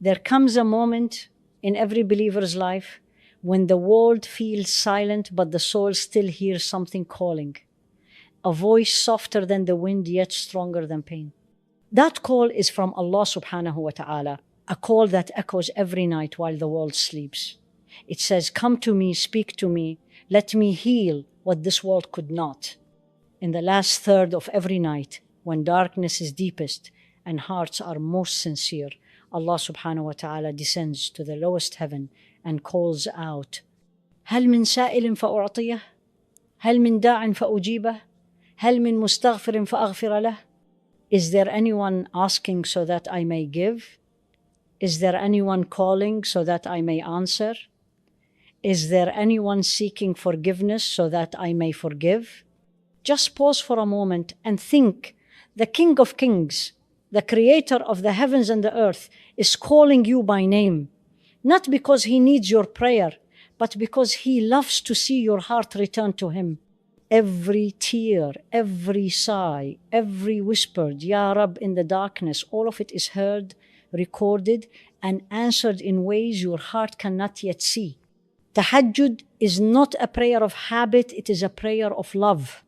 There comes a moment in every believer's life when the world feels silent, but the soul still hears something calling. A voice softer than the wind, yet stronger than pain. That call is from Allah subhanahu wa ta'ala, a call that echoes every night while the world sleeps. It says, come to me, speak to me, let me heal what this world could not. In the last third of every night, when darkness is deepest and hearts are most sincere, Allah subhanahu wa ta'ala descends to the lowest heaven and calls out, هل من سائل فأعطيه؟ هل من داع فأجيبه؟ هل من مستغفر فأغفر له? Is there anyone asking so that I may give? Is there anyone calling so that I may answer? Is there anyone seeking forgiveness so that I may forgive? Just pause for a moment and think. The King of Kings, the creator of the heavens and the earth, is calling you by name, not because he needs your prayer, but because he loves to see your heart return to him. Every tear, every sigh, every whispered Ya Rab in the darkness, all of it is heard, recorded, and answered in ways your heart cannot yet see. Tahajjud is not a prayer of habit, it is a prayer of love.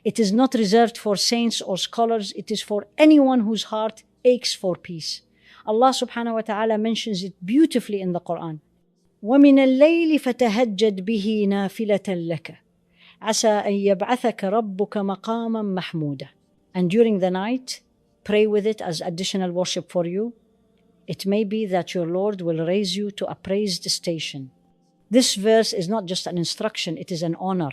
It is not reserved for saints or scholars, it is for anyone whose heart aches for peace. Allah subhanahu wa ta'ala mentions it beautifully in the Quran. وَمِنَ اللَّيْلِ فَتَهَجَّدْ بِهِ نَافِلَةً لَكَ عَسَىٰ أَن يَبْعَثَكَ رَبُّكَ مَقَامًا مَحْمُودًا. And during the night, pray with it as additional worship for you. It may be that your Lord will raise you to a praised station. This verse is not just an instruction, it is an honor.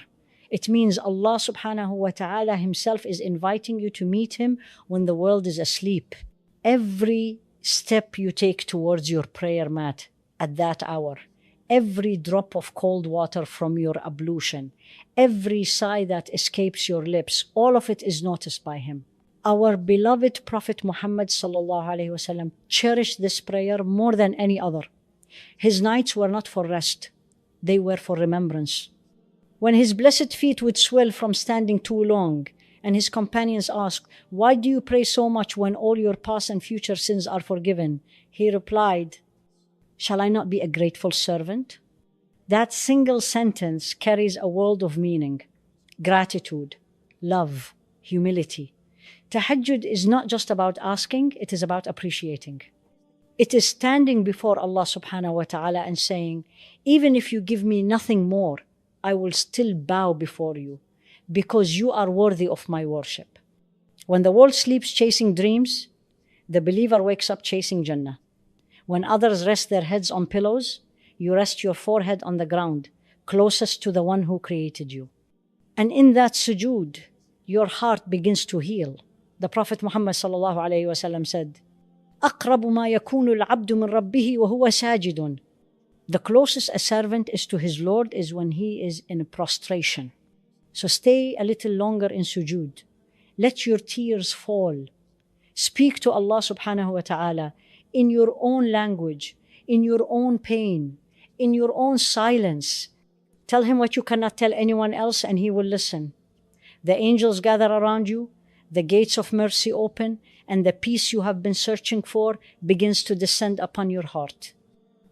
It means Allah subhanahu wa ta'ala himself is inviting you to meet him when the world is asleep. Every step you take towards your prayer mat at that hour, every drop of cold water from your ablution, every sigh that escapes your lips, all of it is noticed by him. Our beloved Prophet Muhammad sallallahu alaihi wasallam cherished this prayer more than any other. His nights were not for rest, they were for remembrance. When his blessed feet would swell from standing too long, and his companions asked, why do you pray so much when all your past and future sins are forgiven? He replied, shall I not be a grateful servant? That single sentence carries a world of meaning, gratitude, love, humility. Tahajjud is not just about asking, it is about appreciating. It is standing before Allah subhanahu wa ta'ala and saying, even if you give me nothing more, I will still bow before you because you are worthy of my worship. When the world sleeps chasing dreams, the believer wakes up chasing Jannah. When others rest their heads on pillows, you rest your forehead on the ground, closest to the one who created you. And in that sujood, your heart begins to heal. The Prophet Muhammad sallallahu alayhi wa sallam said, أَقْرَبُ مَا يَكُونُ الْعَبْدُ مِنْ رَبِّهِ وَهُوَ سَاجِدٌ. The closest a servant is to his Lord is when he is in prostration. So stay a little longer in sujood. Let your tears fall. Speak to Allah subhanahu wa ta'ala in your own language, in your own pain, in your own silence. Tell him what you cannot tell anyone else and he will listen. The angels gather around you, the gates of mercy open, and the peace you have been searching for begins to descend upon your heart.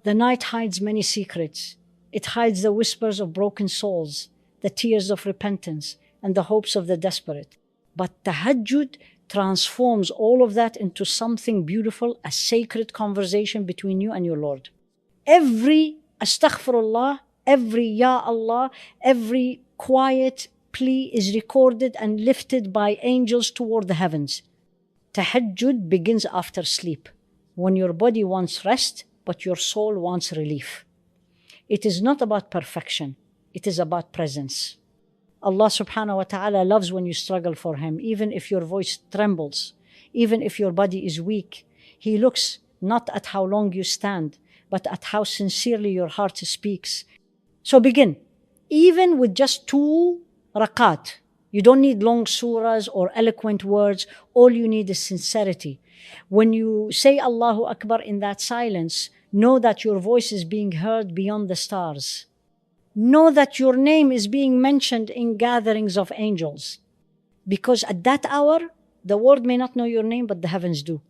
The night hides many secrets. It hides the whispers of broken souls, the tears of repentance, and the hopes of the desperate. But Tahajjud transforms all of that into something beautiful, a sacred conversation between you and your Lord. Every astaghfirullah, every ya Allah, every quiet plea is recorded and lifted by angels toward the heavens. Tahajjud begins after sleep, when your body wants rest, but your soul wants relief. It is not about perfection, it is about presence. Allah subhanahu wa ta'ala loves when you struggle for him, even if your voice trembles, even if your body is weak. He looks not at how long you stand, but at how sincerely your heart speaks. So begin, even with just 2 rakat. You don't need long surahs or eloquent words. All you need is sincerity. When you say Allahu Akbar in that silence, know that your voice is being heard beyond the stars. Know that your name is being mentioned in gatherings of angels. Because at that hour, the world may not know your name, but the heavens do.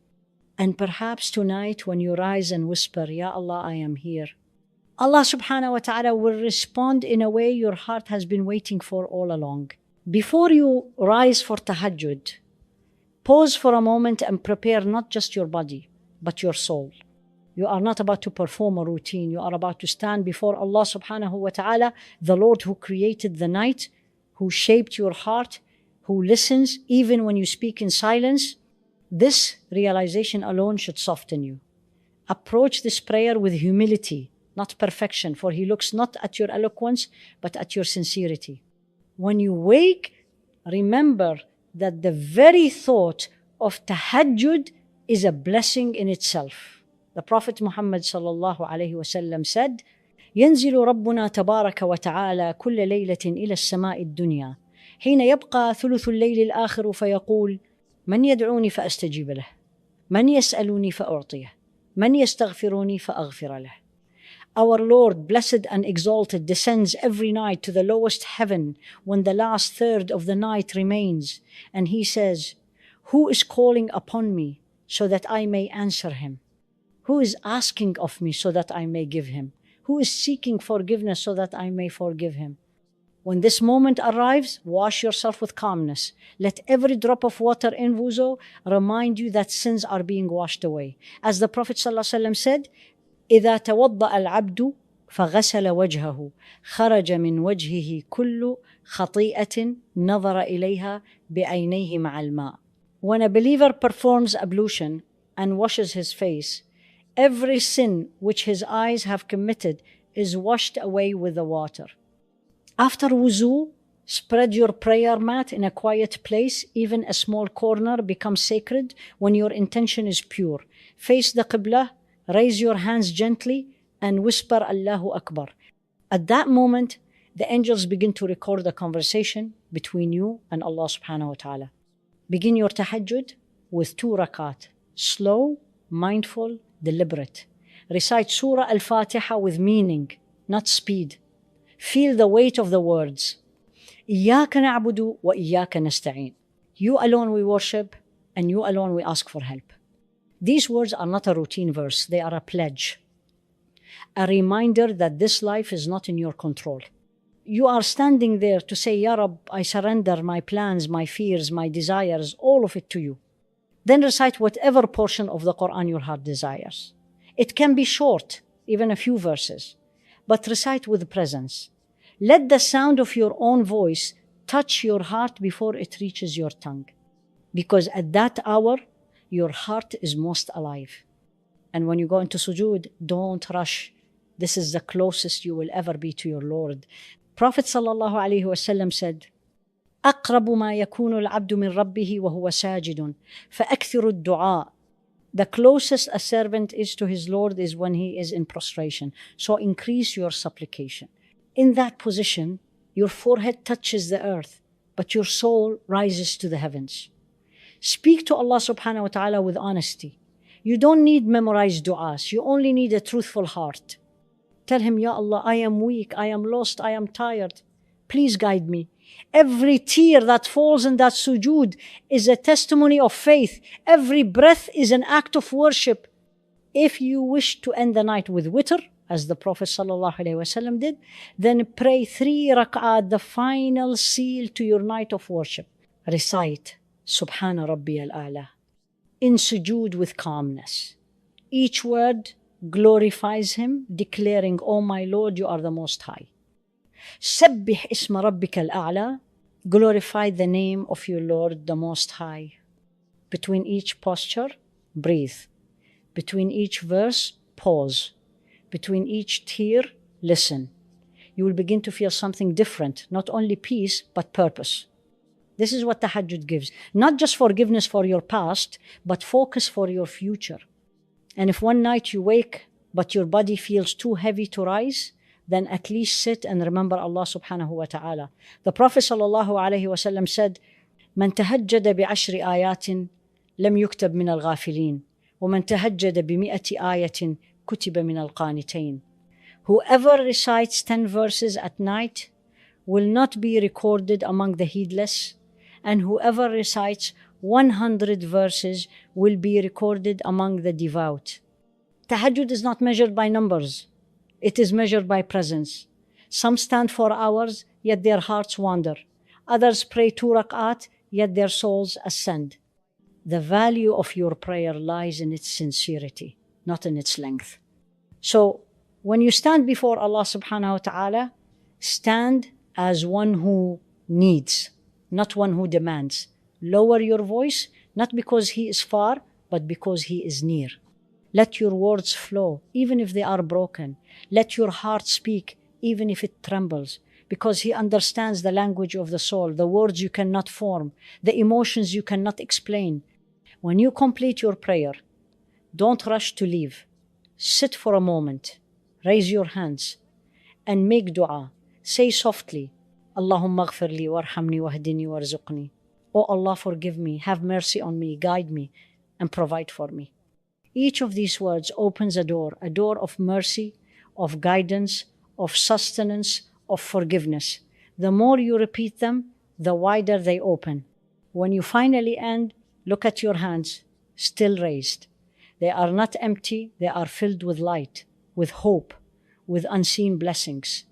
And perhaps tonight when you rise and whisper, Ya Allah, I am here, Allah subhanahu wa ta'ala will respond in a way your heart has been waiting for all along. Before you rise for tahajjud, pause for a moment and prepare not just your body, but your soul. You are not about to perform a routine. You are about to stand before Allah subhanahu wa ta'ala, the Lord who created the night, who shaped your heart, who listens even when you speak in silence. This realization alone should soften you. Approach this prayer with humility, not perfection, for He looks not at your eloquence, but at your sincerity. When you wake, remember that the very thought of tahajjud is a blessing in itself. The Prophet Muhammad sallallahu alayhi wasallam said, ينزل ربنا تبارك وتعالى كل ليلة إلى السماء الدنيا حين يبقى ثلث الليل الآخر فيقول من يدعوني فأستجيب له من يسألوني فأعطيه من يستغفروني فأغفر له. Our Lord, blessed and exalted, descends every night to the lowest heaven when the last third of the night remains, and He says, who is calling upon me so that I may answer him? Who is asking of me so that I may give him? Who is seeking forgiveness so that I may forgive him? When this moment arrives, wash yourself with calmness. Let every drop of water in wuzu remind you that sins are being washed away. As the Prophet ﷺ said, إذا توضأ العبد فغسل وجهه خرج من وجهه كل خطيئة نظر إليها بعينيه مع الماء. When a believer performs ablution and washes his face, every sin which his eyes have committed is washed away with the water. After wuzu, spread your prayer mat in a quiet place. Even a small corner becomes sacred when your intention is pure. Face the Qibla, raise your hands gently, and whisper Allahu Akbar. At that moment, the angels begin to record the conversation between you and Allah subhanahu wa ta'ala. Begin your tahajjud with 2 rakat, slow, mindful, deliberate. Recite Surah Al-Fatiha with meaning, not speed. Feel the weight of the words. إِيَّاكَ نَعْبُدُ وَإِيَّاكَ نَسْتَعِينُ. You alone we worship, and you alone we ask for help. These words are not a routine verse, they are a pledge. A reminder that this life is not in your control. You are standing there to say, Ya Rab, I surrender my plans, my fears, my desires, all of it to you. Then recite whatever portion of the Quran your heart desires. It can be short, even a few verses, but recite with presence. Let the sound of your own voice touch your heart before it reaches your tongue. Because at that hour, your heart is most alive. And when you go into sujood, don't rush. This is the closest you will ever be to your Lord. Prophet ﷺ said, أقرب ما يكون العبد من ربه وهو ساجد فأكثر الدعاء. The closest a servant is to his Lord is when he is in prostration. So increase your supplication. In that position, your forehead touches the earth, but your soul rises to the heavens. Speak to Allah subhanahu wa ta'ala with honesty. You don't need memorized du'as. You only need a truthful heart. Tell Him, Ya Allah, I am weak, I am lost, I am tired. Please guide me. Every tear that falls in that sujood is a testimony of faith. Every breath is an act of worship. If you wish to end the night with witr, as the Prophet ﷺ did, then pray 3 rak'at, the final seal to your night of worship. Recite Subhana Rabbi al-A'la in sujood with calmness. Each word glorifies Him, declaring, O my Lord, you are the Most High. Sabbih isma rabbika al-a'la, glorify the name of your Lord, the Most High. Between each posture, breathe. Between each verse, pause. Between each tear, listen. You will begin to feel something different, not only peace, but purpose. This is what tahajjud gives. Not just forgiveness for your past, but focus for your future. And if one night you wake, but your body feels too heavy to rise, then at least sit and remember Allah subhanahu wa ta'ala. The Prophet sallallahu alayhi wa sallam said, من تهجد بعشر آيات لم يكتب من الغافلين ومن تهجد بمئة آية كتب من القانتين. Whoever recites 10 verses at night will not be recorded among the heedless, and whoever recites 100 verses will be recorded among the devout. Tahajjud is not measured by numbers. It is measured by presence. Some stand for hours, yet their hearts wander. Others pray 2 rak'at, yet their souls ascend. The value of your prayer lies in its sincerity, not in its length. So when you stand before Allah subhanahu wa ta'ala, stand as one who needs, not one who demands. Lower your voice, not because He is far, but because He is near. Let your words flow, even if they are broken. Let your heart speak, even if it trembles, because He understands the language of the soul, the words you cannot form, the emotions you cannot explain. When you complete your prayer, don't rush to leave. Sit for a moment, raise your hands, and make dua. Say softly, Allahumma ghfir li warhamni wahdini warzuqni. Oh Allah, forgive me, have mercy on me, guide me, and provide for me. Each of these words opens a door of mercy, of guidance, of sustenance, of forgiveness. The more you repeat them, the wider they open. When you finally end, look at your hands, still raised. They are not empty, they are filled with light, with hope, with unseen blessings.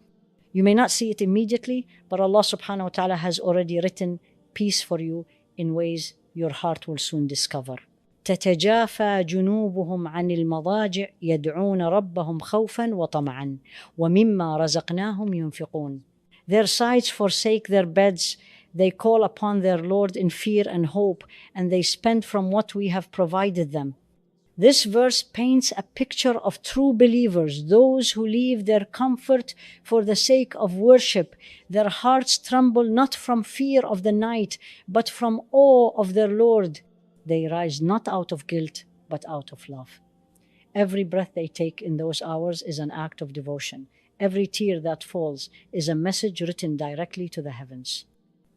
You may not see it immediately, but Allah subhanahu wa ta'ala has already written peace for you in ways your heart will soon discover. تتجافى جنوبهم عن المضاجع يدعون ربهم خوفا وطمعا ومما رزقناهم ينفقون. Their sides forsake their beds, they call upon their Lord in fear and hope, and they spend from what we have provided them. This verse paints a picture of true believers, those who leave their comfort for the sake of worship. Their hearts tremble not from fear of the night, but from awe of their Lord. They rise not out of guilt, but out of love. Every breath they take in those hours is an act of devotion. Every tear that falls is a message written directly to the heavens.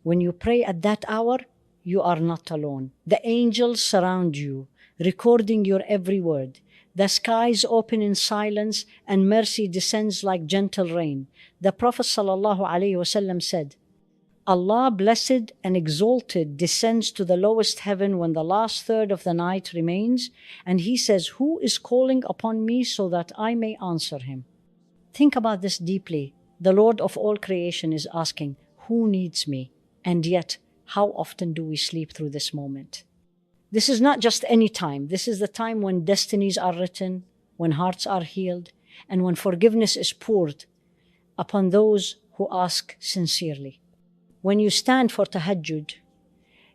When you pray at that hour, you are not alone. The angels surround you, recording your every word. The skies open in silence and mercy descends like gentle rain. The Prophet ﷺ said, Allah blessed and exalted descends to the lowest heaven when the last third of the night remains, and He says, who is calling upon me so that I may answer him? Think about this deeply. The Lord of all creation is asking, who needs me? And yet, how often do we sleep through this moment? This is not just any time. This is the time when destinies are written, when hearts are healed, and when forgiveness is poured upon those who ask sincerely. When you stand for tahajjud,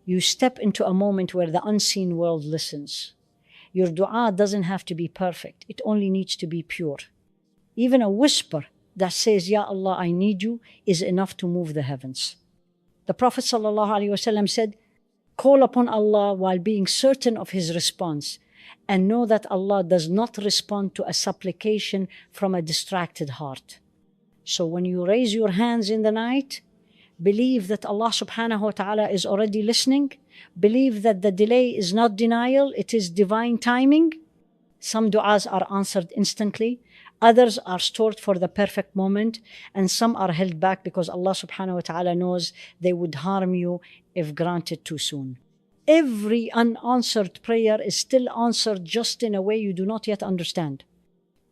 you step into a moment where the unseen world listens. Your dua doesn't have to be perfect. It only needs to be pure. Even a whisper that says, Ya Allah, I need you, is enough to move the heavens. The Prophet ﷺ said, call upon Allah while being certain of His response, and know that Allah does not respond to a supplication from a distracted heart. So when you raise your hands in the night, believe that Allah subhanahu wa ta'ala is already listening. Believe that the delay is not denial, it is divine timing. Some du'as are answered instantly. Others are stored for the perfect moment. And some are held back because Allah subhanahu wa ta'ala knows they would harm you if granted too soon. Every unanswered prayer is still answered just in a way you do not yet understand.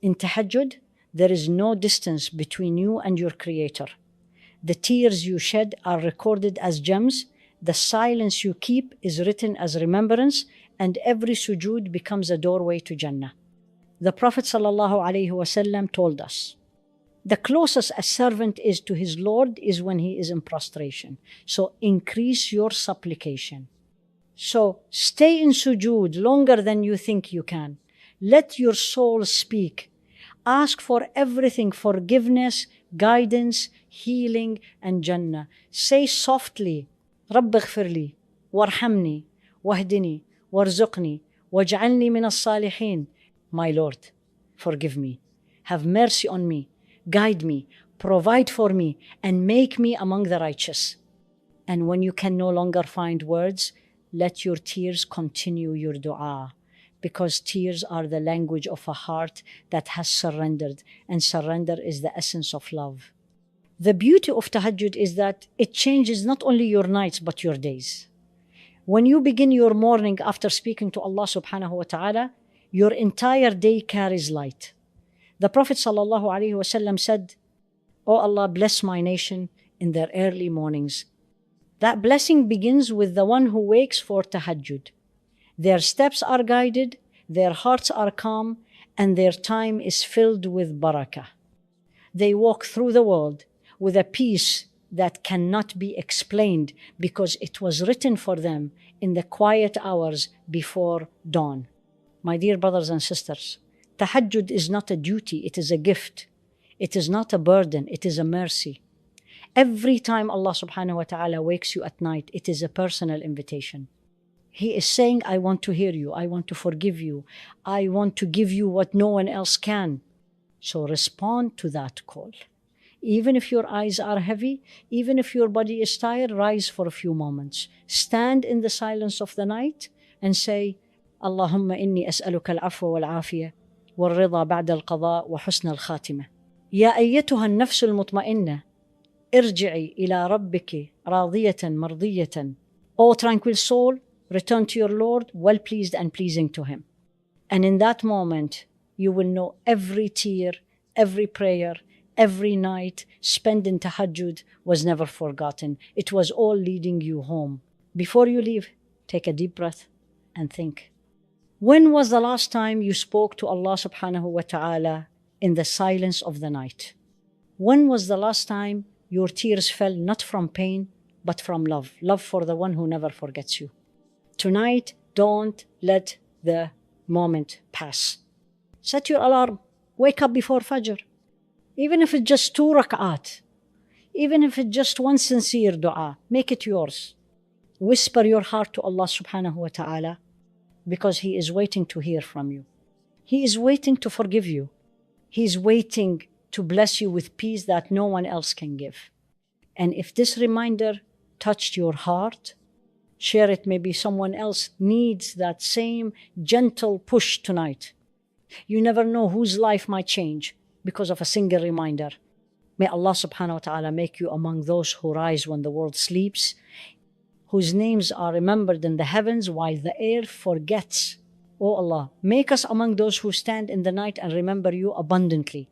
In tahajjud, there is no distance between you and your Creator. The tears you shed are recorded as gems. The silence you keep is written as remembrance, and every sujood becomes a doorway to Jannah. The Prophet ﷺ told us, the closest a servant is to his Lord is when he is in prostration. So increase your supplication. So stay in sujood longer than you think you can. Let your soul speak. Ask for everything: forgiveness, guidance, healing, and Jannah. Say softly, رب اغفر لي وارحمني واهدني وارزقني واجعلني من الصالحين. My Lord, forgive me, have mercy on me, guide me, provide for me, and make me among the righteous. And when you can no longer find words, let your tears continue your dua, because tears are the language of a heart that has surrendered, and surrender is the essence of love. The beauty of tahajjud is that it changes not only your nights but your days. When you begin your morning after speaking to Allah subhanahu wa ta'ala, your entire day carries light. The Prophet sallallahu alaihi wasallam said, "Oh Allah, bless my nation in their early mornings." That blessing begins with the one who wakes for Tahajjud. Their steps are guided, their hearts are calm, and their time is filled with barakah. They walk through the world with a peace that cannot be explained because it was written for them in the quiet hours before dawn. My dear brothers and sisters, Tahajjud is not a duty, it is a gift. It is not a burden, it is a mercy. Every time Allah subhanahu wa ta'ala wakes you at night, it is a personal invitation. He is saying, I want to hear you, I want to forgive you, I want to give you what no one else can. So respond to that call. Even if your eyes are heavy, even if your body is tired, rise for a few moments. Stand in the silence of the night and say, Allahumma inni as'aluka al-afwa wal-afiyah wal-rida ba'da al-qada wa husna al-khatimah. Ya ayyatuha an-nafsu al-mutma'inna, irji'i ila rabbiki radiyatan mardiyatan. O tranquil soul, return to your Lord, well pleased and pleasing to Him. And in that moment, you will know every tear, every prayer, every night spent in Tahajjud was never forgotten. It was all leading you home. Before you leave, take a deep breath and think. When was the last time you spoke to Allah subhanahu wa ta'ala in the silence of the night? When was the last time your tears fell not from pain, but from love? Love for the one who never forgets you. Tonight, don't let the moment pass. Set your alarm. Wake up before Fajr. Even if it's just 2 rak'at, even if it's just one sincere dua, make it yours. Whisper your heart to Allah subhanahu wa ta'ala because He is waiting to hear from you. He is waiting to forgive you. He is waiting to bless you with peace that no one else can give. And if this reminder touched your heart, share it. Maybe someone else needs that same gentle push tonight. You never know whose life might change because of a single reminder. May Allah subhanahu wa ta'ala make you among those who rise when the world sleeps, whose names are remembered in the heavens while the air forgets. Oh Allah, make us among those who stand in the night and remember you abundantly.